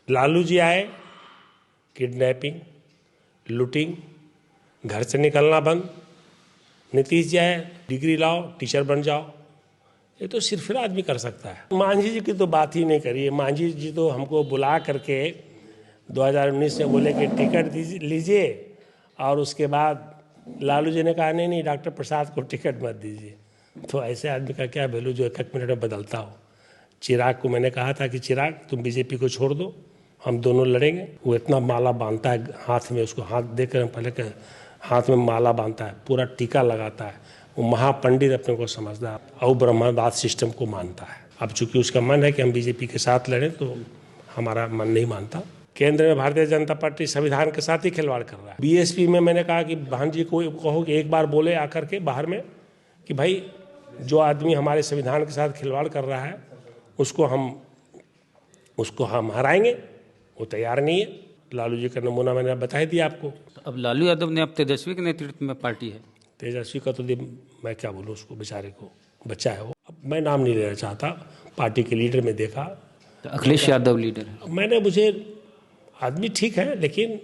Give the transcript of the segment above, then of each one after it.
लालू जी आए, kidnapping, looting, घर से निकलना बंद। नीतीश जी आए, डिग्री लाओ, टीचर बन जाओ। ये तो सिर्फ आदमी कर सकता है। मांझी जी की तो बात ही नहीं करिए। मांझी जी तो हमको बुला करके 2019 में बोले कि टिकट लीजिए, और उसके बाद लालू जी ने कहा नहीं नहीं डॉक्टर प्रसाद को टिकट मत दीजिए। तो ऐसे आदमी का क्या वैल्यू जो एक मिनट में बदलता हो। चिराग को मैंने कहा था कि चिराग तुम बीजेपी को छोड़ दो, हम दोनों लड़ेंगे। वो इतना माला बांधता है हाथ में, उसको हाथ देकर पहले हाथ में माला बांधता है, पूरा टीका लगाता है। वो महापंडित अपने को समझता है और ब्रह्मवाद सिस्टम को मानता है। अब चूंकि उसका मन है कि हम बीजेपी के साथ लड़ें, तो हमारा मन नहीं मानता। केंद्र में भारतीय जनता पार्टी संविधान के साथ ही खिलवाड़ कर रहा है। बीएसपी में मैंने कहा कि भान जी को कहो कि एक बार बोले आकर के बाहर में कि भाई जो आदमी हमारे संविधान के साथ खिलवाड़ कर रहा है उसको हम हराएंगे। वो तैयार नहीं है। लालू जी का नमूना मैंने बता ही दिया आपको। तो अब लालू यादव ने अब तेजस्वी के नेतृत्व में पार्टी है। तेजस्वी का तो मैं क्या बोलूँ, उसको बेचारे को, बच्चा है वो। अब मैं नाम नहीं लेना चाहता। पार्टी के लीडर में देखा तो अखिलेश यादव लीडर है। मुझे आदमी ठीक है, लेकिन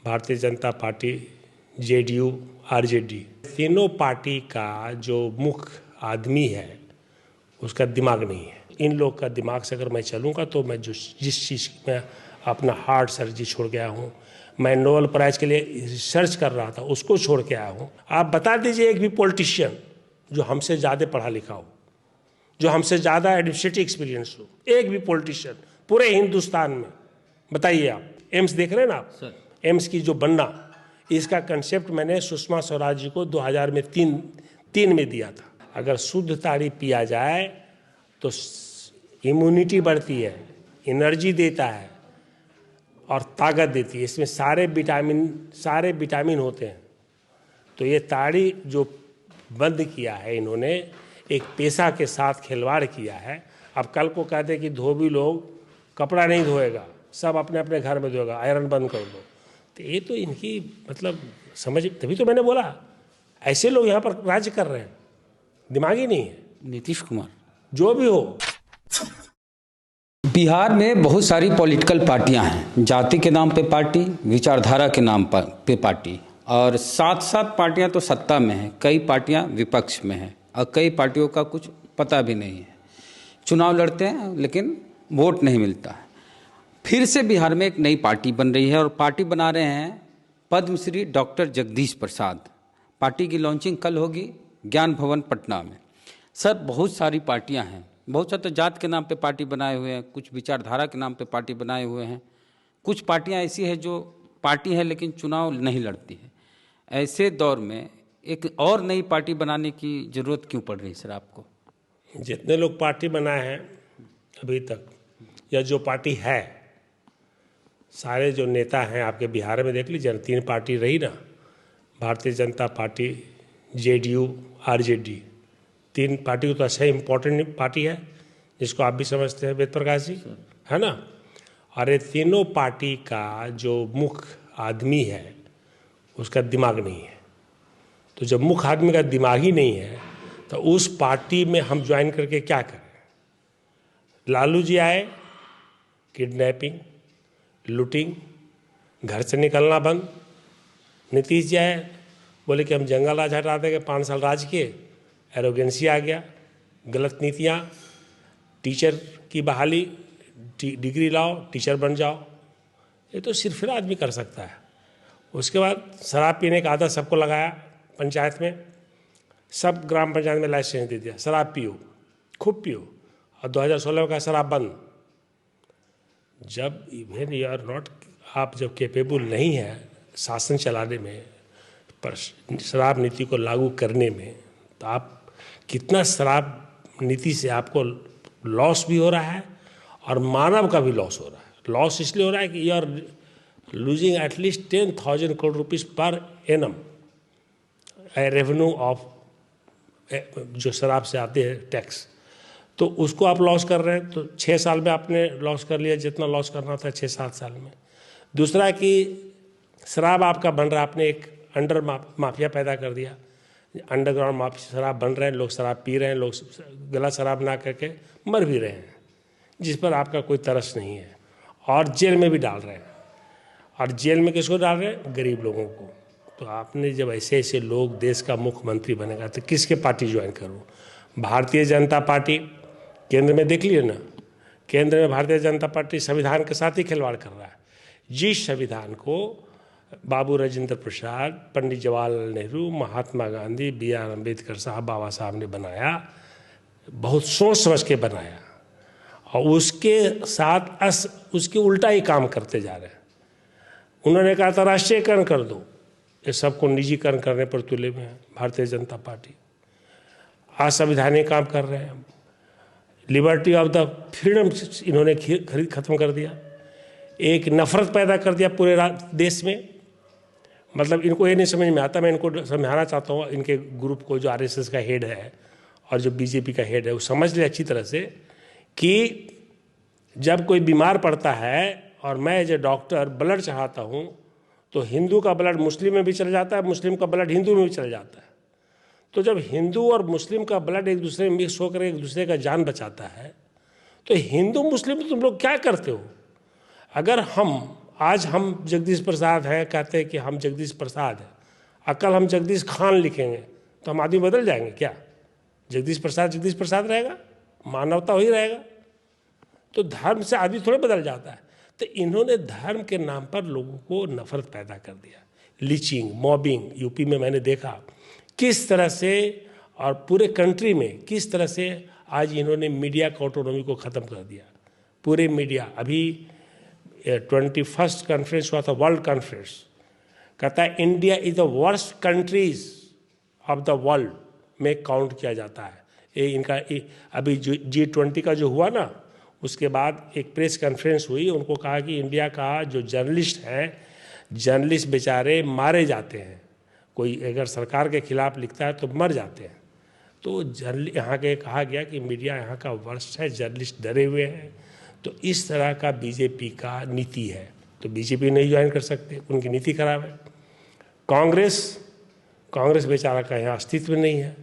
Bharatiya Janata party, JDU, RJD, तीनों पार्टी का जो मुख्य आदमी है उसका दिमाग नहीं है। इन लोग का दिमाग से अगर मैं चलूँगा तो मैं जिस चीज़ में अपना हार्ट सर्जरी छोड़ गया हूँ, मैं नोबेल प्राइज के लिए रिसर्च कर रहा था उसको छोड़ के आया हूँ। आप बता दीजिए एक भी पॉलिटिशियन जो हमसे ज़्यादा पढ़ा लिखा हो, जो हमसे ज़्यादा एडमिनिस्ट्रेटिव एक्सपीरियंस हो, एक भी पॉलिटिशियन पूरे हिंदुस्तान में बताइए। आप एम्स देख रहे हैं ना आप, एम्स की जो बनना, इसका कंसेप्ट मैंने सुषमा स्वराज जी को 2003 में दिया था। अगर शुद्ध ताड़ी पिया जाए तो इम्यूनिटी बढ़ती है, एनर्जी देता है और ताकत देती है। इसमें सारे विटामिन होते हैं। तो ये ताड़ी जो बंद किया है इन्होंने, एक पेशा के साथ खिलवाड़ किया है। अब कल को कहते हैं कि धोबी लोग कपड़ा नहीं धोएगा, सब अपने अपने घर में धोएगा, आयरन बंद कर दो। तो ये तो इनकी मतलब समझ, तभी तो मैंने बोला ऐसे लोग यहाँ पर राज्य कर रहे हैं, दिमाग ही नहीं है। नीतीश कुमार जो भी हो। बिहार में बहुत सारी पॉलिटिकल पार्टियां हैं। जाति के नाम पे पार्टी, विचारधारा के नाम पे पार्टी, और साथ साथ पार्टियां तो सत्ता में हैं, कई पार्टियां विपक्ष में हैं और कई पार्टियों का कुछ पता भी नहीं है। चुनाव लड़ते हैं लेकिन वोट नहीं मिलता है। फिर से बिहार में एक नई पार्टी बन रही है और पार्टी बना रहे हैं पद्मश्री डॉक्टर जगदीश प्रसाद। पार्टी की लॉन्चिंग कल होगी ज्ञान भवन पटना में। सर, बहुत सारी पार्टियां हैं, बहुत सारे तो जात के नाम पे पार्टी बनाए हुए हैं, कुछ विचारधारा के नाम पे पार्टी बनाए हुए हैं, कुछ पार्टियां ऐसी हैं जो पार्टी है लेकिन चुनाव नहीं लड़ती है। ऐसे दौर में एक और नई पार्टी बनाने की ज़रूरत क्यों पड़ रही है सर आपको? जितने लोग पार्टी बनाए हैं अभी तक, या जो पार्टी है, सारे जो नेता हैं आपके बिहार में देख लीजिए, 3 पार्टी रही ना, Bharatiya Janata party, JDU, RJD, 3 party तो अच्छा इम्पोर्टेंट पार्टी है जिसको आप भी समझते हैं वेद प्रकाश जी, है ना। और ये तीनों पार्टी का जो मुख्य आदमी है उसका दिमाग नहीं है। तो जब मुख्य आदमी का दिमाग ही नहीं है तो उस पार्टी में हम ज्वाइन करके क्या करें। लालू जी आए, किडनैपिंग, लूटिंग, घर से निकलना बंद। नीतीश जी आए, बोले कि हम जंगल राज हटा देंगे, 5 साल राज किए, एरोगेंसी आ गया, गलत नीतियाँ, टीचर की बहाली, डिग्री लाओ, टीचर बन जाओ। ये तो सिर्फ आदमी कर सकता है। उसके बाद शराब पीने का आदत सबको लगाया। पंचायत में सब ग्राम पंचायत में लाइसेंस दे दिया, शराब पियो, खूब पियो, और 2016 में कहा शराब बंद। जब इवन यू आर नॉट, आप जब कैपेबल नहीं है शासन चलाने में, पर शराब नीति को लागू करने में, तो आप कितना शराब नीति से आपको लॉस भी हो रहा है और मानव का भी लॉस हो रहा है। लॉस इसलिए हो रहा है कि you are losing at least 10,000 crore rupees per annum revenue of, जो शराब से आते हैं टैक्स, तो उसको आप लॉस कर रहे हैं। तो 6 साल में आपने लॉस कर लिया जितना लॉस करना था 6-7 साल में। दूसरा कि शराब आपका बन रहा, आपने एक अंडर माफिया पैदा कर दिया, अंडरग्राउंड माफिया शराब बन रहे हैं, लोग शराब पी रहे हैं, लोग गलत शराब ना करके मर भी रहे हैं, जिस पर आपका कोई तरस नहीं है। और जेल में भी डाल रहे हैं। और जेल में किसको डाल रहे हैं? गरीब लोगों को। तो आपने जब ऐसे ऐसे लोग देश का मुख्यमंत्री बनेगा तो किसके पार्टी ज्वाइन करो? भारतीय जनता पार्टी केंद्र में देख लिए ना, केंद्र में भारतीय जनता पार्टी संविधान के साथ ही खिलवाड़ कर रहा है। जिस संविधान को बाबू राजेंद्र प्रसाद, पंडित जवाहरलाल नेहरू, महात्मा गांधी, B.R. अम्बेडकर साहब, बाबा साहब ने बनाया, बहुत सोच समझ के बनाया, और उसके साथ उसके उल्टा ही काम करते जा रहे हैं। उन्होंने कहा था राष्ट्रीयकरण कर दो, ये सबको निजीकरण करने पर तुले में है भारतीय जनता पार्टी। असंवैधानिक काम कर रहे हैं। लिबर्टी ऑफ द फ्रीडम इन्होंने खत्म कर दिया। एक नफरत पैदा कर दिया पूरे देश में। मतलब इनको ये नहीं समझ में आता। मैं इनको समझाना चाहता हूँ, इनके ग्रुप को, जो RSS का हेड है और जो BJP का हेड है, वो समझ ले अच्छी तरह से कि जब कोई बीमार पड़ता है और मैं एज ए डॉक्टर ब्लड चढ़ाता हूँ तो हिंदू का ब्लड मुस्लिम में भी चला जाता है, मुस्लिम का ब्लड हिंदू में भी चला जाता है। तो जब हिंदू और मुस्लिम का ब्लड एक दूसरे में मिक्स होकर एक दूसरे का जान बचाता है, तो हिंदू मुस्लिम तुम लोग क्या करते हो? अगर आज हम जगदीश प्रसाद हैं, कहते हैं कि हम जगदीश प्रसाद हैं, कल हम जगदीश खान लिखेंगे तो हम आदमी बदल जाएंगे क्या? जगदीश प्रसाद रहेगा, मानवता वही रहेगा। तो धर्म से आदमी थोड़े बदल जाता है। तो इन्होंने धर्म के नाम पर लोगों को नफरत पैदा कर दिया। लीचिंग, मॉबिंग, यूपी में मैंने देखा किस तरह से, और पूरे कंट्री में किस तरह से आज इन्होंने मीडिया का ऑटोनॉमी को ख़त्म कर दिया। पूरे मीडिया, अभी 21st कॉन्फ्रेंस हुआ था, वर्ल्ड कॉन्फ्रेंस, कहता है India is the worst countries of the world में काउंट किया जाता है। ये इनका अभी G20 का जो हुआ ना, उसके बाद एक प्रेस कॉन्फ्रेंस हुई, उनको कहा कि इंडिया का जो जर्नलिस्ट हैं, जर्नलिस्ट बेचारे मारे जाते हैं, कोई अगर सरकार के खिलाफ लिखता है तो मर जाते हैं। तो यहाँ के कहा गया कि मीडिया यहाँ का वर्स्ट है, जर्नलिस्ट डरे हुए हैं। तो इस तरह का BJP का नीति है। तो BJP नहीं ज्वाइन कर सकते, उनकी नीति खराब है। कांग्रेस बेचारा का यहाँ अस्तित्व नहीं है।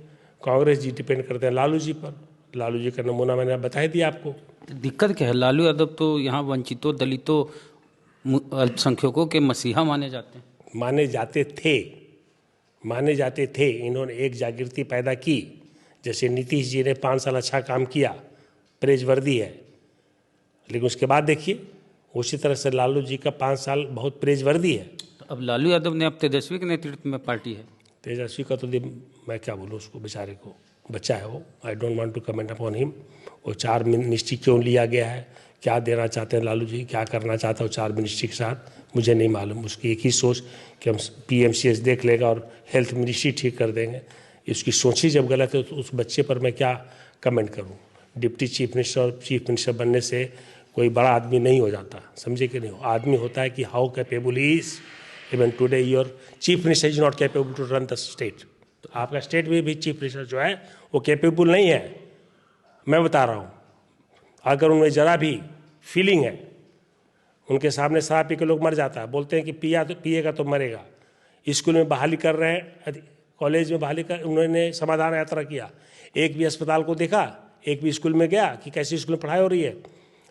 कांग्रेस जी डिपेंड करते हैं लालू जी पर। लालू जी का नमूना मैंने बता दिया आपको। दिक्कत क्या है? लालू यादव तो यहाँ वंचितों, दलितों, अल्पसंख्यकों के मसीहा माने जाते हैं। माने जाते थे। इन्होंने एक जागृति पैदा की। जैसे नीतीश जी ने 5 साल अच्छा काम किया, प्रेजवर्दी है, लेकिन उसके बाद देखिए उसी तरह से लालू जी का 5 साल बहुत प्रेजवर्दी है। तो अब लालू यादव ने, अब तेजस्वी के नेतृत्व में पार्टी है। तेजस्वी का तो मैं क्या बोलूँ उसको, बेचारे को, बच्चा है वो। I don't want to comment upon him. वो 4 मिनिस्ट्री क्यों लिया गया है, क्या देना चाहते हैं लालू जी, क्या करना चाहता है वो 4 मिनिस्ट्री के साथ, मुझे नहीं मालूम। उसकी एक ही सोच कि हम PMCS देख लेगा और हेल्थ मिनिस्ट्री ठीक कर देंगे। इसकी सोच ही जब गलत है तो उस बच्चे पर मैं क्या कमेंट करूं। डिप्टी चीफ मिनिस्टर और चीफ मिनिस्टर बनने से कोई बड़ा आदमी नहीं हो जाता, समझे कि नहीं? आदमी होता है कि how capable he is. Even today your chief minister is not capable to run the state. तो आपका स्टेट में भी चीफ मिनिस्टर जो है वो कैपेबल नहीं है। मैं बता रहा हूँ, अगर उनमें ज़रा भी फीलिंग है, उनके सामने शराब पी के लोग मर जाता है, बोलते हैं कि पिएगा तो मरेगा। स्कूल में बहाली कर रहे हैं, कॉलेज में बहाली कर, उन्होंने समाधान यात्रा किया, एक भी अस्पताल को देखा, एक भी स्कूल में गया कि कैसी स्कूल में पढ़ाई हो रही है।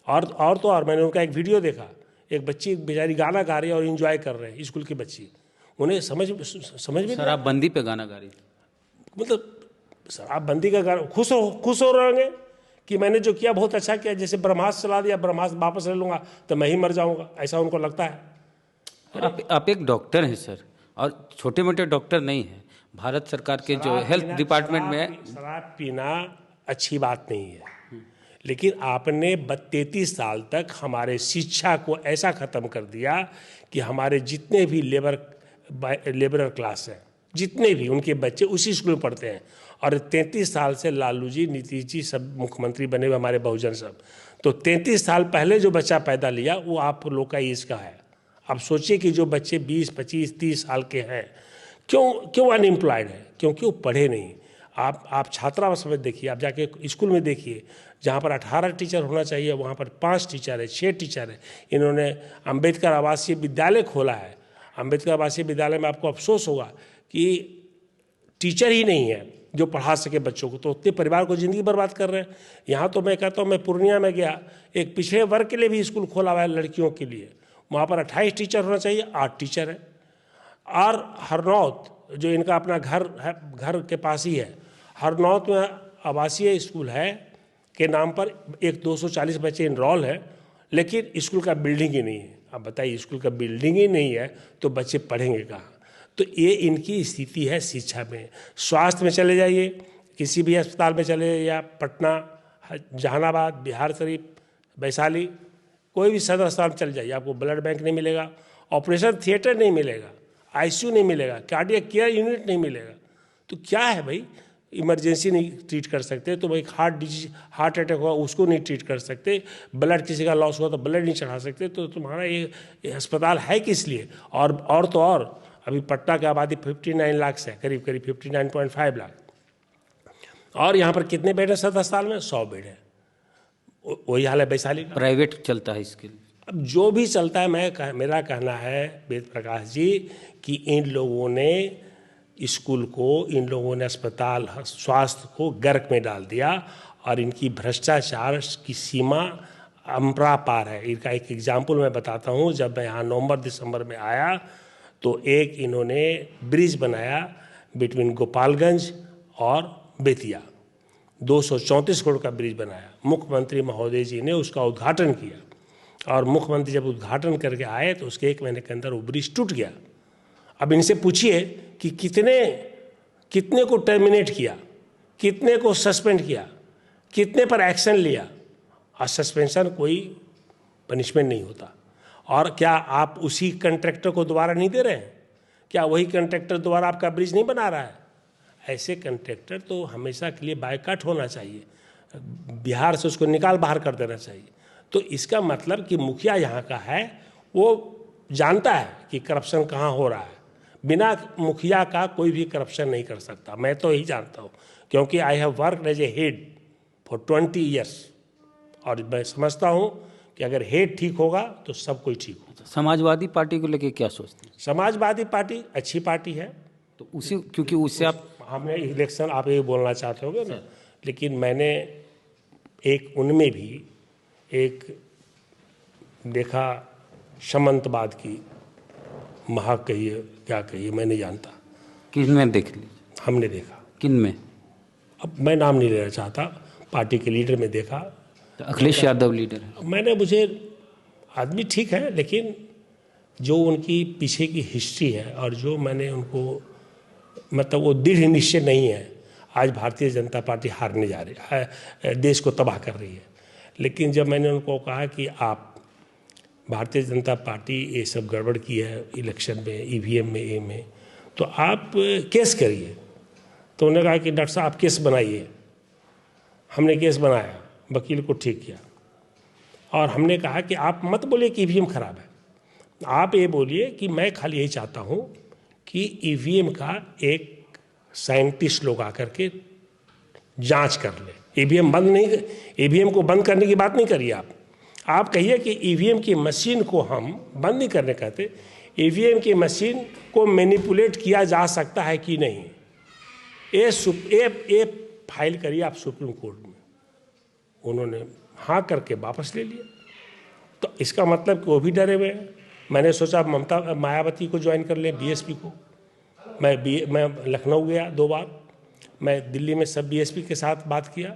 और मैंने उनका एक वीडियो देखा, एक बच्ची बेचारी गाना गा रही है और एंजॉय कर रहे हैं, स्कूल की बच्ची। उन्हें समझ में शराबबंदी पे गाना गा रही, मतलब शराबबंदी का गाना, खुश हो रहेंगे कि मैंने जो किया बहुत अच्छा किया। जैसे ब्रह्मास्त्र चला दिया, ब्रह्मास्त्र वापस ले लूँगा तो मैं ही मर जाऊँगा, ऐसा उनको लगता है। आप एक डॉक्टर हैं सर, और छोटे मोटे डॉक्टर नहीं हैं। भारत सरकार के जो हेल्थ डिपार्टमेंट में शराब पीना अच्छी बात नहीं है, लेकिन आपने 33 साल तक हमारे शिक्षा को ऐसा ख़त्म कर दिया कि हमारे जितने भी लेबरर क्लास हैं, जितने भी उनके बच्चे उसी स्कूल में पढ़ते हैं। और 33 साल से लालू जी, नीतीश जी सब मुख्यमंत्री बने हुए, हमारे बहुजन सब। तो 33 साल पहले जो बच्चा पैदा लिया वो आप लोग का एज का है। अब सोचिए कि जो बच्चे 20, 25, 30 साल के हैं, क्यों अनएम्प्लॉयड है? क्योंकि वो पढ़े नहीं। आप छात्रावास में देखिए, आप जाके स्कूल में देखिए, जहाँ पर 18 टीचर होना चाहिए वहाँ पर 5 टीचर है, 6 टीचर है। इन्होंने अम्बेडकर आवासीय विद्यालय खोला है। अम्बेडकर आवासीय विद्यालय में आपको अफसोस होगा कि टीचर ही नहीं है। जो पढ़ा सके बच्चों को, तो उतने परिवार को ज़िंदगी बर्बाद कर रहे हैं। यहाँ तो मैं कहता हूँ, मैं पूर्णिया में गया, एक पिछड़े वर्ग के लिए भी स्कूल खोला हुआ है लड़कियों के लिए, वहाँ पर 28 टीचर होना चाहिए, 8 टीचर है। और हरनौत जो इनका अपना घर है, घर के पास ही है, हरनौत में आवासीय स्कूल है के नाम पर एक 240 बच्चे इनरोल है, लेकिन स्कूल का बिल्डिंग ही नहीं है। अब बताइए, स्कूल का बिल्डिंग ही नहीं है तो बच्चे पढ़ेंगे कहाँ? तो ये इनकी स्थिति है शिक्षा में। स्वास्थ्य में चले जाइए, किसी भी अस्पताल में चले जाइए, या पटना, जहानाबाद, बिहार शरीफ, वैशाली, कोई भी सदर अस्पताल में चले जाइए, आपको ब्लड बैंक नहीं मिलेगा, ऑपरेशन थिएटर नहीं मिलेगा, आईसीयू नहीं मिलेगा, कार्डियक केयर यूनिट नहीं मिलेगा। तो क्या है भाई, इमरजेंसी नहीं ट्रीट कर सकते तो भाई हार्ट अटैक हुआ उसको नहीं ट्रीट कर सकते, ब्लड किसी का लॉस हुआ तो ब्लड नहीं चढ़ा सकते, तो तुम्हारा ये अस्पताल है किस लिए? और तो और अभी पटना की आबादी 59 लाख से, करीब 59.5 लाख, और यहाँ पर कितने बेड है सदर अस्पताल में? 100 बेड है। वही हाल है वैशाली का। प्राइवेट चलता है इसके लिए। अब जो भी चलता है, मेरा कहना है वेद प्रकाश जी कि इन लोगों ने स्कूल को, इन लोगों ने अस्पताल, स्वास्थ्य को गर्क में डाल दिया, और इनकी भ्रष्टाचार की सीमा अम्परा पार है। इनका एक एग्जाम्पल मैं बताता हूँ। जब मैं यहाँ नवंबर दिसंबर में आया तो एक इन्होंने ब्रिज बनाया बिटवीन गोपालगंज और बेतिया, 234 करोड़ का ब्रिज बनाया। मुख्यमंत्री महोदय जी ने उसका उद्घाटन किया, और मुख्यमंत्री जब उद्घाटन करके आए तो उसके 1 महीने के अंदर वो ब्रिज टूट गया। अब इनसे पूछिए कि कितने को टर्मिनेट किया, कितने को सस्पेंड किया, कितने पर एक्शन लिया, और सस्पेंशन कोई पनिशमेंट नहीं होता। और क्या आप उसी कंट्रैक्टर को दोबारा नहीं दे रहे हैं? क्या वही कंट्रैक्टर दोबारा आपका ब्रिज नहीं बना रहा है? ऐसे कंट्रैक्टर तो हमेशा के लिए बायकॉट होना चाहिए, बिहार से उसको निकाल बाहर कर देना चाहिए। तो इसका मतलब कि मुखिया यहाँ का है, वो जानता है कि करप्शन कहाँ हो रहा है। बिना मुखिया का कोई भी करप्शन नहीं कर सकता, मैं तो यही जानता हूँ, क्योंकि I have worked as a head for 20 years, और मैं समझता हूँ कि अगर हेड ठीक होगा तो सब कोई ठीक होगा। समाजवादी पार्टी को लेके क्या सोचते हैं? समाजवादी पार्टी अच्छी पार्टी है, तो उसी, क्योंकि उससे आप, हमने इलेक्शन, आप ये बोलना चाहते होगे ना, लेकिन मैंने एक उनमें भी एक देखा, सामंतवाद की महक कहिए क्या कहिए, मैं नहीं जानता। किन में देख ली? हमने देखा। किन में? अब मैं नाम नहीं लेना चाहता, पार्टी के लीडर में देखा। तो अखिलेश यादव लीडर है। मुझे आदमी ठीक है, लेकिन जो उनकी पीछे की हिस्ट्री है, और जो मैंने उनको, मतलब वो दृढ़ निश्चय नहीं है। आज भारतीय जनता पार्टी हारने जा रही है, देश को तबाह कर रही है। लेकिन जब मैंने उनको कहा कि आप, भारतीय जनता पार्टी ये सब गड़बड़ की है इलेक्शन में, ईवीएम में, ए में, तो आप केस करिए। तो उन्होंने कहा कि डॉक्टर साहब आप केस बनाइए। हमने केस बनाया, वकील को ठीक किया, और हमने कहा कि आप मत बोलिए कि ईवीएम खराब है, आप ये बोलिए कि मैं खाली यही चाहता हूँ कि ईवीएम का एक साइंटिस्ट लोग आकर के जांच कर ले। ईवीएम बंद नहीं, ईवीएम को बंद करने की बात नहीं करिए आप कहिए कि ईवीएम की मशीन को हम बंद नहीं करने कहते, ईवीएम की मशीन को मैनिपुलेट किया जा सकता है कि नहीं, ये फाइल करिए आप सुप्रीम कोर्ट में। उन्होंने हाँ करके वापस ले लिया। तो इसका मतलब कि वो भी डरे हुए हैं। मैंने सोचा मायावती को ज्वाइन कर लें, बीएसपी को। मैं लखनऊ गया 2 बार, मैं दिल्ली में सब बीएसपी के साथ बात किया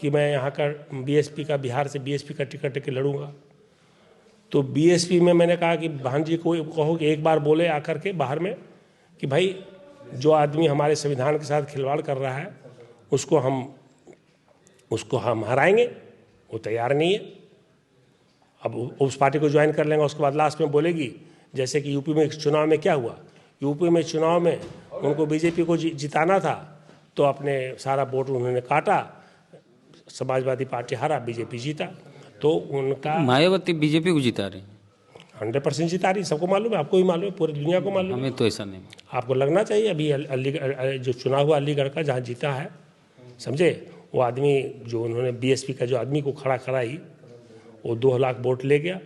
कि मैं यहाँ का बीएसपी का, बिहार से बीएसपी का टिकट के लड़ूंगा। तो बीएसपी में मैंने कहा कि बहन जी को कहो कि एक बार बोले आकर के बाहर में कि भाई जो आदमी हमारे संविधान के साथ खिलवाड़ कर रहा है उसको हम हराएंगे। वो तैयार नहीं है। अब उस पार्टी को ज्वाइन कर लेंगे, उसके बाद लास्ट में बोलेगी, जैसे कि यूपी में चुनाव में क्या हुआ, यूपी में चुनाव में उनको बीजेपी को जिताना था, तो अपने सारा वोट उन्होंने काटा, समाजवादी पार्टी हारा, बीजेपी जीता। तो उनका, मायावती बीजेपी को जिता रहे हैं, 100% जिता रही, सबको मालूम है, आपको भी मालूम है, पूरी दुनिया को मालूम है। हमें तो ऐसा नहीं। आपको लगना चाहिए। अभी अलीगढ़ जो चुनाव हुआ अलीगढ़ का, जहाँ जीता है, समझे, वो आदमी जो उन्होंने बीएसपी का जो आदमी को खड़ा कराई, वो 2 लाख वोट ले गया,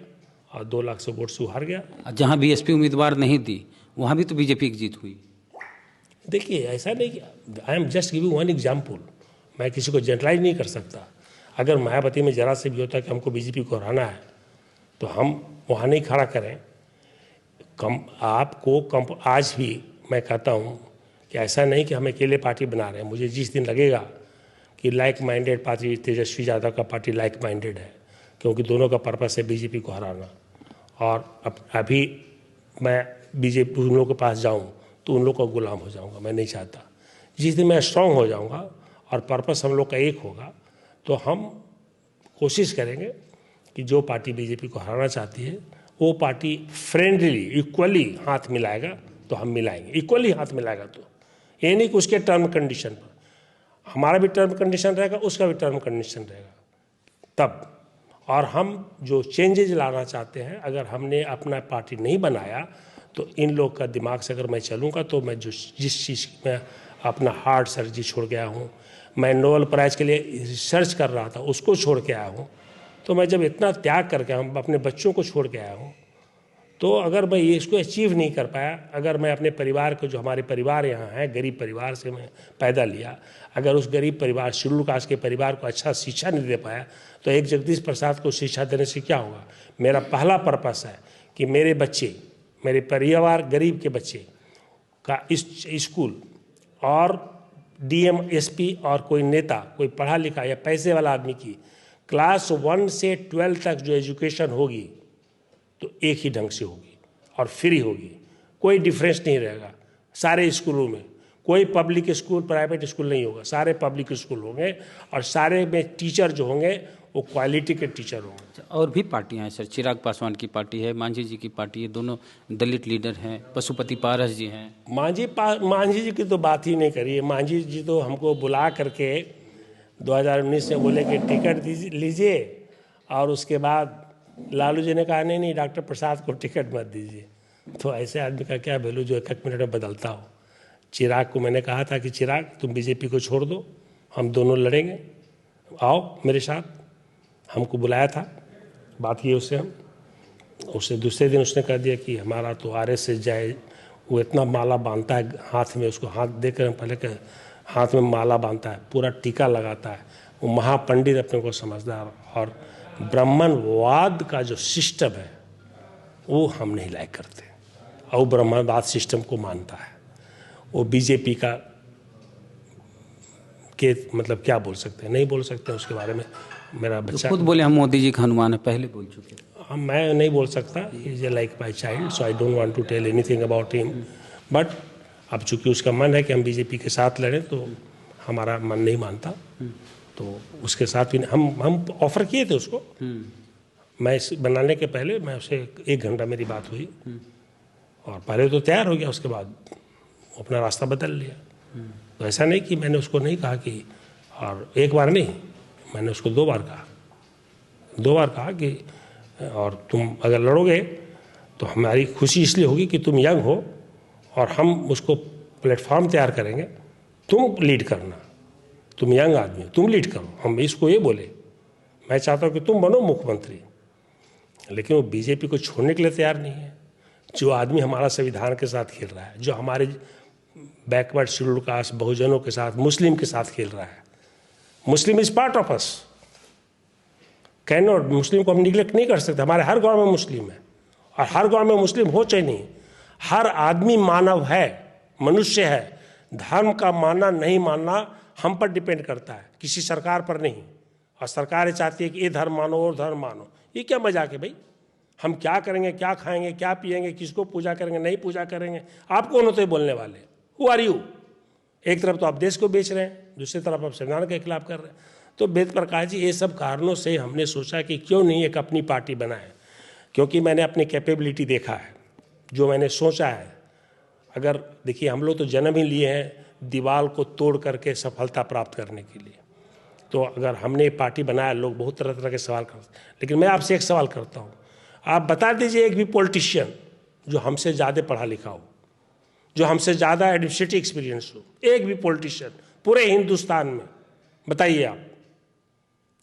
और 2 लाख से वोट से हार गया। जहाँ बीएसपी उम्मीदवार नहीं दी, वहाँ भी तो बीजेपी की जीत हुई। देखिए ऐसा नहीं कि I am just giving one example, मैं किसी को जनरलाइज नहीं कर सकता। अगर मायावती में जरा से भी होता है कि हमको बीजेपी को हराना है तो हम वहाँ नहीं खड़ा करें। आज भी मैं कहता हूँ कि ऐसा नहीं कि हम अकेले पार्टी बना रहे हैं। मुझे जिस दिन लगेगा कि like minded party Tejashwi Yadav का पार्टी लाइक माइंडेड है, क्योंकि दोनों का पर्पस है बीजेपी को हराना, और अभी मैं बीजेपी उन लोगों के पास जाऊं तो उन लोगों का गुलाम हो जाऊंगा, मैं नहीं चाहता। जिस दिन मैं स्ट्रांग हो जाऊंगा और पर्पस हम लोग का एक होगा तो हम कोशिश करेंगे कि जो पार्टी बीजेपी को हराना चाहती है वो पार्टी फ्रेंडली इक्वली हाथ मिलाएगा तो हम मिलाएंगे, इक्वली हाथ मिलाएगा। तो ये नहीं कि उसके टर्म कंडीशन पर, हमारा भी टर्म कंडीशन रहेगा, उसका भी टर्म कंडीशन रहेगा तब। और हम जो चेंजेज लाना चाहते हैं, अगर हमने अपना पार्टी नहीं बनाया तो इन लोग का दिमाग से अगर मैं चलूँगा तो मैं जिस चीज़ में अपना हार्ट सर्जरी छोड़ गया हूँ, मैं नोबेल प्राइज़ के लिए रिसर्च कर रहा था उसको छोड़ के आया हूँ, तो मैं जब इतना त्याग करके हम अपने बच्चों को छोड़ के आया हूँ, तो अगर मैं ये इसको अचीव नहीं कर पाया, अगर मैं अपने परिवार को, जो हमारे परिवार यहाँ है, गरीब परिवार से मैं पैदा लिया, अगर उस गरीब परिवार शेड्यूल कास्ट के परिवार को अच्छा शिक्षा नहीं दे पाया तो एक जगदीश प्रसाद को शिक्षा देने से क्या होगा। मेरा पहला पर्पस है कि मेरे बच्चे, मेरे परिवार गरीब के बच्चे का इस स्कूल और डीएम एसपी और कोई नेता, कोई पढ़ा लिखा या पैसे वाला आदमी की क्लास 1 से 12 तक जो एजुकेशन होगी तो एक ही ढंग से होगी और फ्री होगी, कोई डिफरेंस नहीं रहेगा। सारे स्कूलों में कोई पब्लिक स्कूल प्राइवेट स्कूल नहीं होगा, सारे पब्लिक स्कूल होंगे और सारे में टीचर जो होंगे वो क्वालिटी के टीचर होंगे। और भी पार्टियां हैं सर, चिराग पासवान की पार्टी है, मांझी जी की पार्टी है, दोनों दलित लीडर हैं, पशुपति पारस जी हैं। मांझी जी की तो बात ही नहीं करिए। मांझी जी तो हमको बुला करके 2019 में बोले कि टिकट लीजिए, और उसके बाद लालू जी ने कहा नहीं डॉक्टर प्रसाद को टिकट मत दीजिए। तो ऐसे आदमी का क्या वैल्यू जो एक मिनट में बदलता हो। चिराग को मैंने कहा था कि चिराग तुम बीजेपी को छोड़ दो, हम दोनों लड़ेंगे, आओ मेरे साथ। हमको बुलाया था, बात की उससे, हम उससे दूसरे दिन उसने कह दिया कि हमारा तो आरएसएस जाए, वो इतना माला बांधता है हाथ में, उसको हाथ देकर पहले के हाथ में माला बांधता है, पूरा टीका लगाता है, वो महापंडित अपने को समझदार, और ब्राह्मणवाद का जो सिस्टम है वो हम नहीं लाइक करते, और ब्राह्मणवाद सिस्टम को मानता है। वो बीजेपी का के मतलब क्या बोल सकते हैं, नहीं बोल सकते उसके बारे में। मेरा बच्चा खुद बोले हम मोदी जी का हनुमान है, पहले बोल चुके। हम मैं नहीं बोल सकता, is a like my child, so I don't want to tell anything about him, but अब चूंकि उसका मन है कि हम बीजेपी के साथ लड़ें तो हमारा मन नहीं मानता, तो उसके साथ भी हम ऑफर किए थे उसको। मैं इस बनाने के पहले मैं उससे 1 घंटा मेरी बात हुई, और पहले तो तैयार हो गया, उसके बाद अपना रास्ता बदल लिया। तो ऐसा नहीं कि मैंने उसको नहीं कहा कि, और एक बार नहीं, मैंने उसको 2 बार कहा कि और तुम अगर लड़ोगे तो हमारी खुशी इसलिए होगी कि तुम यंग हो और हम उसको प्लेटफॉर्म तैयार करेंगे, तुम लीड करना, तुम यंग आदमी हो, तुम लीड करो। हम इसको ये बोले, मैं चाहता हूँ कि तुम बनो मुख्यमंत्री, लेकिन वो बीजेपी को छोड़ने के लिए तैयार नहीं है। जो आदमी हमारा संविधान के साथ खेल रहा है, जो हमारे बैकवर्ड शेड्यूल कास्ट बहुजनों के साथ, मुस्लिम के साथ खेल रहा है, Muslim is part of us, cannot, Muslim को हम निगलेक्ट नहीं कर सकते। हमारे हर गांव में मुस्लिम है, और हर गांव में मुस्लिम हो चाहे नहीं, हर आदमी मानव है, मनुष्य है। धर्म का मानना नहीं मानना हम पर डिपेंड करता है, किसी सरकार पर नहीं। और सरकार चाहती है कि ये धर्म मानो और धर्म मानो, ये क्या मजाक है भाई। हम क्या करेंगे, क्या खाएंगे, क्या पिएंगे, किसको पूजा करेंगे, नहीं पूजा करेंगे, आप कौन होते बोलने वाले, हु आर यू। एक तरफ तो आप देश को बेच रहे हैं, दूसरी तरफ आप संविधान के खिलाफ कर रहे हैं। तो वेद प्रकाश जी, ये सब कारणों से हमने सोचा कि क्यों नहीं एक अपनी पार्टी बनाए, क्योंकि मैंने अपनी कैपेबिलिटी देखा है, जो मैंने सोचा है। अगर देखिए, हम लोग तो जन्म ही लिए हैं दीवार को तोड़ करके सफलता प्राप्त करने के लिए। तो अगर हमने पार्टी बनाया, लोग बहुत तरह तरह के सवाल करते हैं, लेकिन मैं आपसे एक सवाल करता हूँ, आप बता दीजिए एक भी पॉलिटिशियन जो हमसे ज़्यादा पढ़ा लिखा हो, जो हमसे ज़्यादा एडमिनिस्ट्रेटिव एक्सपीरियंस हो, एक भी पॉलिटिशियन पूरे हिंदुस्तान में, बताइए आप।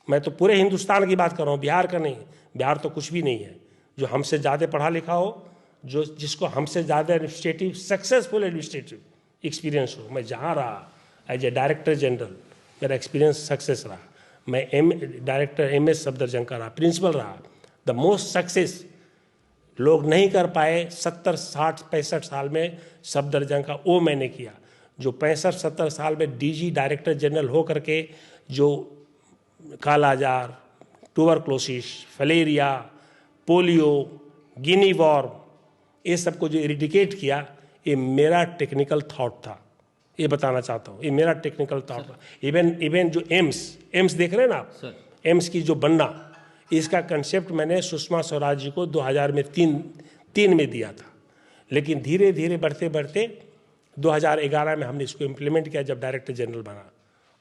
मैं तो पूरे हिंदुस्तान की बात कर रहा हूँ, बिहार का नहीं, बिहार तो कुछ भी नहीं है, जो हमसे ज़्यादा पढ़ा लिखा हो, जो जिसको हमसे ज़्यादा एडमिनिस्ट्रेटिव सक्सेसफुल एडमिनिस्ट्रेटिव एक्सपीरियंस हो। मैं जहाँ रहा एज ए डायरेक्टर जनरल, मेरा एक्सपीरियंस सक्सेस रहा। मैं डायरेक्टर MS सफदरजंग का रहा, प्रिंसिपल रहा। द मोस्ट सक्सेस लोग नहीं कर पाए 70, 60, 65 साल में सफदरजंग का वो मैंने किया। जो 65, 70 साल में DG डायरेक्टर जनरल हो करके जो कालाजार, ट्यूबरक्लोसिस, फलेरिया, पोलियो, गिनी वॉर्म, ये सबको जो इरिडिकेट किया, ये मेरा टेक्निकल थॉट था। ये बताना चाहता हूँ, ये मेरा टेक्निकल थॉट था। इवन जो एम्स देख रहे हैं ना आप, एम्स की जो बनना, इसका कंसेप्ट मैंने सुषमा स्वराज जी को 2000 में तीन में दिया था। लेकिन धीरे धीरे बढ़ते बढ़ते 2011 में हमने इसको इम्प्लीमेंट किया जब डायरेक्टर जनरल बना,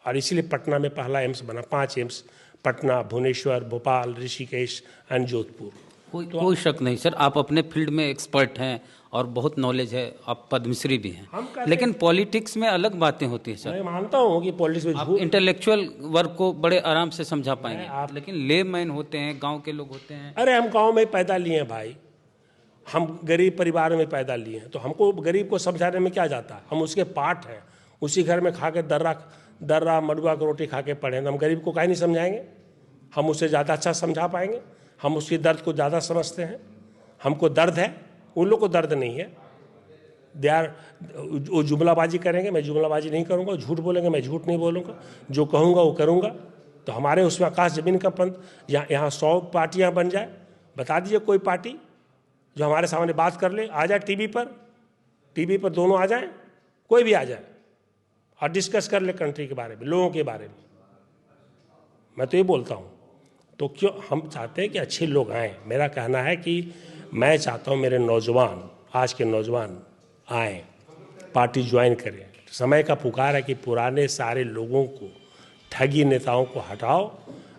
और इसीलिए पटना में पहला एम्स बना। 5 एम्स, पटना, भुवनेश्वर, भोपाल, ऋषिकेश एंड जोधपुर। कोई शक नहीं सर, आप अपने फील्ड में एक्सपर्ट हैं और बहुत नॉलेज है, आप पद्मश्री भी हैं। लेकिन पॉलिटिक्स में अलग बातें होती है सर। मैं मानता हूँ कि पॉलिटिक्स में आप इंटेलेक्चुअल वर्क को बड़े आराम से समझा पाएंगे, लेकिन लेमैन होते हैं, गांव के लोग होते हैं। अरे हम गांव में पैदा लिए हैं भाई, हम गरीब परिवार में पैदा लिए हैं, तो हमको गरीब को समझाने में क्या जाता है। हम उसके पार्ट हैं, उसी घर में खा के दर्रा मड़ुआ की रोटी खा के पढ़े, तो हम गरीब को काहे नहीं समझाएंगे। हम उससे ज़्यादा अच्छा समझा पाएंगे, हम उसकी दर्द को ज़्यादा समझते हैं। हमको दर्द है, उन लोग को दर्द नहीं है। वो जुमलाबाजी करेंगे, मैं जुमलाबाजी नहीं करूँगा। झूठ बोलेंगे, मैं झूठ नहीं बोलूँगा। जो कहूँगा वो करूँगा। तो हमारे उसमें आकाश ज़मीन का पंत। यहाँ 100 पार्टियाँ बन जाए, बता दीजिए कोई पार्टी जो हमारे सामने बात कर ले, आ जाए टीवी पर दोनों आ जाएं, कोई भी आ जाए और डिस्कस कर ले कंट्री के बारे में, लोगों के बारे में। मैं तो ये बोलता हूँ। तो क्यों हम चाहते हैं कि अच्छे लोग आएँ। मेरा कहना है कि मैं चाहता हूँ मेरे नौजवान, आज के नौजवान आएँ, पार्टी ज्वाइन करें। समय का पुकार है कि पुराने सारे लोगों को, ठगी नेताओं को हटाओ,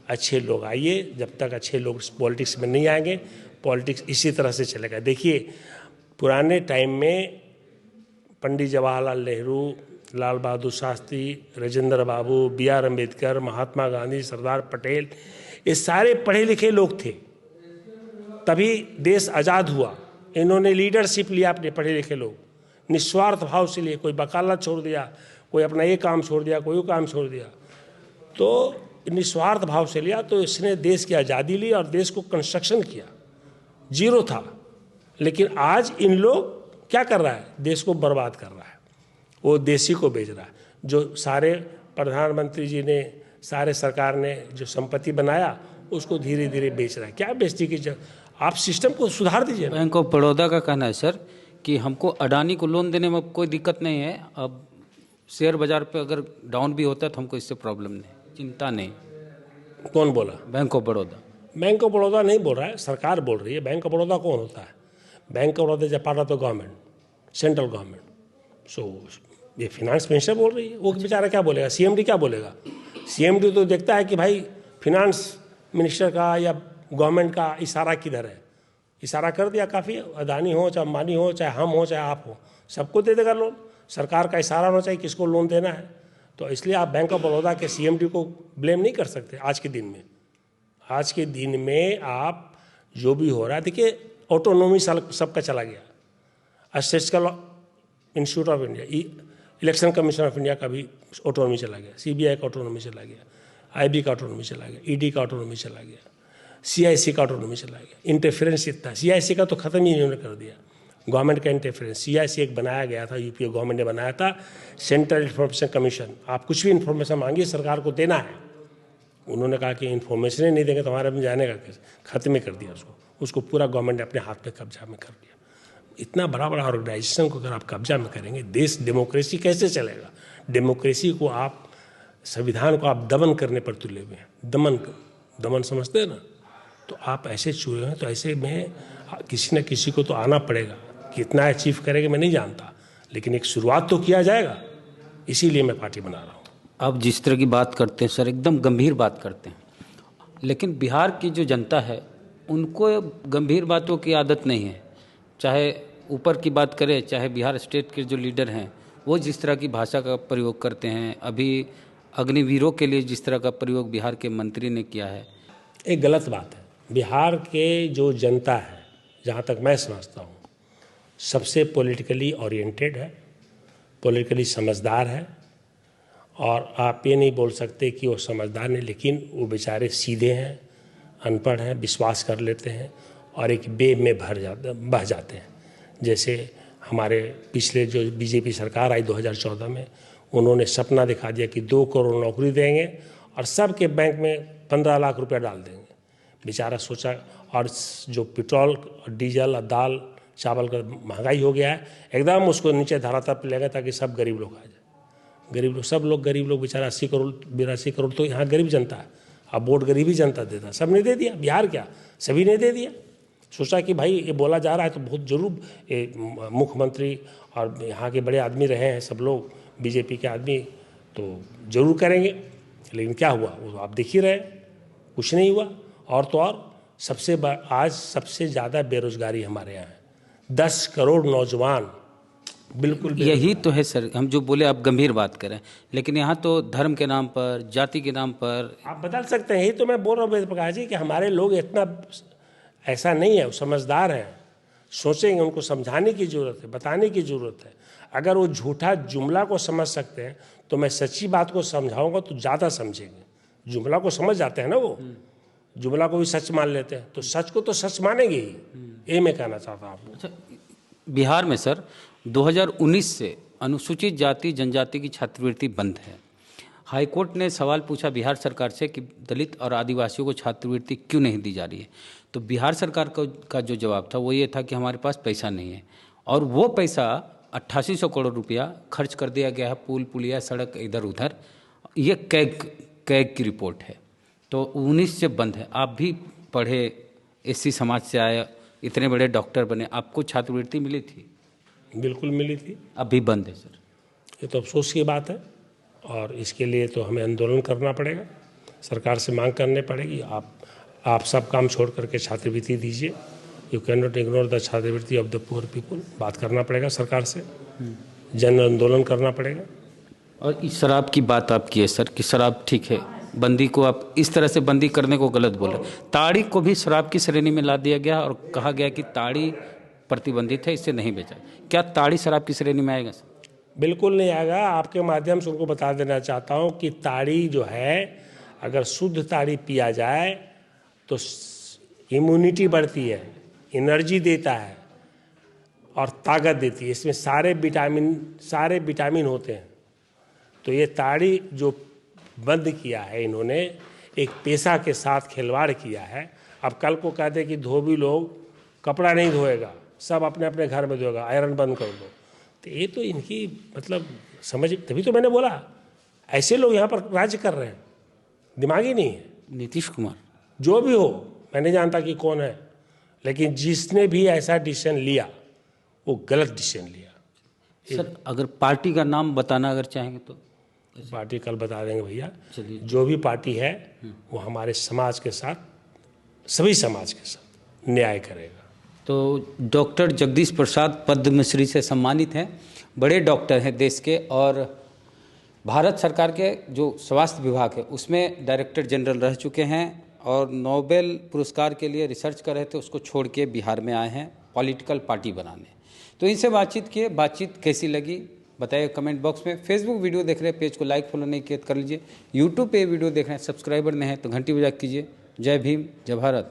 अच्छे लोग आइए। जब तक अच्छे लोग पॉलिटिक्स में नहीं आएंगे, पॉलिटिक्स इसी तरह से चलेगा। देखिए, पुराने टाइम में पंडित जवाहरलाल नेहरू, लाल बहादुर शास्त्री, राजेंद्र बाबू, BR अम्बेडकर, महात्मा गांधी, सरदार पटेल, ये सारे पढ़े लिखे लोग थे, तभी देश आज़ाद हुआ। इन्होंने लीडरशिप लिया, अपने पढ़े लिखे लोग निस्वार्थ भाव से लिए। कोई वकालत छोड़ दिया, कोई अपना ये काम छोड़ दिया, कोई वो काम छोड़ दिया, तो निस्वार्थ भाव से लिया। तो इसने देश की आज़ादी ली और देश को कंस्ट्रक्शन किया। जीरो था, लेकिन आज इन लोग क्या कर रहा है, देश को बर्बाद कर रहा है। वो देशी को बेच रहा है। जो सारे प्रधानमंत्री जी ने, सारे सरकार ने जो संपत्ति बनाया, उसको धीरे धीरे बेच रहा है। क्या बेचने की आप सिस्टम को सुधार दीजिए। बैंक ऑफ बड़ौदा का कहना है सर कि हमको अडानी को लोन देने में कोई दिक्कत नहीं है। अब शेयर बाजार पे अगर डाउन भी होता है तो हमको इससे प्रॉब्लम नहीं, चिंता नहीं। कौन बोला? बैंक ऑफ बड़ौदा नहीं बोल रहा है, सरकार बोल रही है। बैंक ऑफ बड़ौदा कौन होता है? Bank of Baroda is part of the government, central government. So ये फाइनेंस मिनिस्टर बोल रही है, वो बेचारा क्या बोलेगा? CMD क्या बोलेगा? CMD तो देखता है कि भाई फाइनेंस मिनिस्टर का या गवर्नमेंट का इशारा किधर है। इशारा कर दिया काफ़ी। अदानी हो, चाहे अंबानी हो, चाहे हम हो, चाहे आप हो, सबको दे देगा लोन। सरकार का इशारा होना चाहिए किसको लोन देना है। तो इसलिए आप बैंक ऑफ बड़ौदा के CMD को ब्लेम नहीं कर सकते आज के दिन में। आज के दिन में आप जो भी हो रहा है, देखिए ऑटोनॉमी सबका चला गया। Statistical institute of India, election commission of India का भी ऑटोनॉमी चला गया, CBI का ऑटोनॉमी चला गया, IB का ऑटोनॉमी चला गया, ED का ऑटोनॉमी चला गया, CIC का ऑटोनॉमी चला गया। इंटरफेरेंस इतना, CIC का तो ख़त्म ही इन्होंने कर दिया, गवर्नमेंट का इंटरफेरेंस। CIC एक बनाया गया था, UPA गवर्नमेंट ने बनाया था, सेंट्रल इंफॉर्मेशन कमीशन। आप कुछ भी इंफॉर्मेशन मांगिए, सरकार को देना है। उन्होंने कहा कि इन्फॉर्मेशन ही नहीं देंगे तो हमारे में जाने का कैसे, खत्म ही कर दिया उसको पूरा गवर्नमेंट ने अपने हाथ में कब्जा में कर लिया। इतना बड़ा बड़ा ऑर्गेनाइजेशन को अगर आप कब्जा में करेंगे, देश डेमोक्रेसी कैसे चलेगा? डेमोक्रेसी को आप, संविधान को आप दमन करने पर तुले हुए हैं। दमन समझते हैं ना? तो आप ऐसे चुने हैं, तो ऐसे में किसी न किसी को तो आना पड़ेगा। कितना अचीव करेंगे मैं नहीं जानता, लेकिन एक शुरुआत तो किया जाएगा। इसीलिए मैं पार्टी बना रहा हूँ। आप जिस तरह की बात करते हैं सर, एकदम गंभीर बात करते हैं, लेकिन बिहार की जो जनता है उनको गंभीर बातों की आदत नहीं है। चाहे ऊपर की बात करें, चाहे बिहार स्टेट के जो लीडर हैं वो जिस तरह की भाषा का प्रयोग करते हैं, अभी अग्निवीरों के लिए जिस तरह का प्रयोग बिहार के मंत्री ने किया है, एक गलत बात है। बिहार के जो जनता है, जहाँ तक मैं समझता हूँ, सबसे पॉलिटिकली ओरिएंटेड है, पॉलिटिकली समझदार है, और आप ये नहीं बोल सकते कि वो समझदार नहीं, लेकिन वो बेचारे सीधे हैं, अनपढ़ हैं, विश्वास कर लेते हैं और एक वेव में बह जाते हैं। जैसे हमारे पिछले जो बीजेपी सरकार आई 2014 में, उन्होंने सपना दिखा दिया कि 2 करोड़ नौकरी देंगे और सबके बैंक में 15 लाख रुपया डाल देंगे। बेचारा सोचा, और जो पेट्रोल और डीजल और दाल चावल का महंगाई हो गया है, एकदम उसको नीचे धरातल पर ले गया ताकि सब गरीब लोग आ जाए। गरीब लोग, सब लोग गरीब लोग, बेचारा 80 करोड़ 82 करोड़ तो यहाँ गरीब जनता है। अब वोट गरीबी जनता देता, सब ने दे दिया। बिहार क्या, सभी ने दे दिया। सोचा कि भाई ये बोला जा रहा है तो बहुत जरूर मुख्यमंत्री और यहाँ के बड़े आदमी रहे हैं सब लोग, बीजेपी के आदमी, तो जरूर करेंगे। लेकिन क्या हुआ वो आप देख ही रहे, कुछ नहीं हुआ। और तो और आज सबसे ज़्यादा बेरोजगारी हमारे यहाँ है। 10 करोड़ नौजवान बिल्कुल यही तो है सर, हम जो बोले आप गंभीर बात करें, लेकिन यहाँ तो धर्म के नाम पर, जाति के नाम पर आप बदल सकते हैं। यही तो मैं बोल रहा हूँ वेद प्रकाश जी कि हमारे लोग इतना ऐसा नहीं है, वो समझदार हैं, सोचेंगे। उनको समझाने की ज़रूरत है, बताने की ज़रूरत है। अगर वो झूठा जुमला को समझ सकते हैं तो मैं सच्ची बात को समझाऊंगा तो ज़्यादा समझेंगे। जुमला को समझ जाते हैं ना, वो जुमला को भी सच मान लेते हैं, तो सच को तो सच मानेंगे ही। ये मैं कहना चाहता हूँ आपको। अच्छा, बिहार में सर 2019 से अनुसूचित जाति जनजाति की छात्रवृत्ति बंद है। हाईकोर्ट ने सवाल पूछा बिहार सरकार से कि दलित और आदिवासियों को छात्रवृत्ति क्यों नहीं दी जा रही है। तो बिहार सरकार का जो जवाब था वो ये था कि हमारे पास पैसा नहीं है, और वो पैसा 8800 करोड़ रुपया खर्च कर दिया गया है पुल पुलिया सड़क इधर उधर। ये कैग की रिपोर्ट है। तो 19 से बंद है। आप भी पढ़े, एससी समाज से आए, इतने बड़े डॉक्टर बने, आपको छात्रवृत्ति मिली थी? बिल्कुल मिली थी। अभी बंद है सर। ये तो अफसोस की बात है, और इसके लिए तो हमें आंदोलन करना पड़ेगा, सरकार से मांग करनी पड़ेगी। आप सब काम छोड़ करके छात्रवृत्ति दीजिए। You can not ignore the छात्रवृत्ति ऑफ द पुअर पीपल। बात करना पड़ेगा सरकार से, जन आंदोलन करना पड़ेगा। और इस शराब की बात आप की है सर कि शराब ठीक है, बंदी को आप इस तरह से बंदी करने को गलत बोले। ताड़ी को भी शराब की श्रेणी में ला दिया गया और कहा गया कि ताड़ी प्रतिबंधित है, इससे नहीं बेचा। क्या ताड़ी शराब की श्रेणी में आएगा सर? बिल्कुल नहीं आएगा। आपके माध्यम से उनको बता देना चाहता हूँ कि ताड़ी जो है, अगर शुद्ध ताड़ी पिया जाए तो इम्यूनिटी बढ़ती है, एनर्जी देता है और ताकत देती है। इसमें सारे विटामिन होते हैं। तो ये ताड़ी जो बंद किया है इन्होंने, एक पेशा के साथ खिलवाड़ किया है। अब कल को कहते कि धोबी लोग कपड़ा नहीं धोएगा, सब अपने अपने घर में धोएगा, आयरन बंद कर दो। तो ये तो इनकी मतलब समझ, तभी तो मैंने बोला ऐसे लोग यहाँ पर राज्य कर रहे हैं, दिमागी नहीं है। नीतीश कुमार जो भी हो, मैं नहीं जानता कि कौन है, लेकिन जिसने भी ऐसा डिसीजन लिया वो गलत डिसीजन लिया। सर अगर पार्टी का नाम बताना अगर चाहेंगे तो? पार्टी कल बता देंगे भैया। चलिए। जो भी पार्टी है वो हमारे समाज के साथ, सभी समाज के साथ न्याय करेगा। तो डॉक्टर जगदीश प्रसाद पद्मश्री से सम्मानित हैं, बड़े डॉक्टर हैं देश के, और भारत सरकार के जो स्वास्थ्य विभाग है उसमें डायरेक्टर जनरल रह चुके हैं, और नोबेल पुरस्कार के लिए रिसर्च कर रहे थे, उसको छोड़ के बिहार में आए हैं पॉलिटिकल पार्टी बनाने। तो इनसे बातचीत कैसी लगी बताइए कमेंट बॉक्स में। फेसबुक वीडियो देख रहे हैं, पेज को लाइक फॉलो नहीं किया कर लीजिए। यूट्यूब पे वीडियो देख रहे हैं, सब्सक्राइबर नहीं है तो घंटी बजा कीजिए। जय भीम, जय भारत।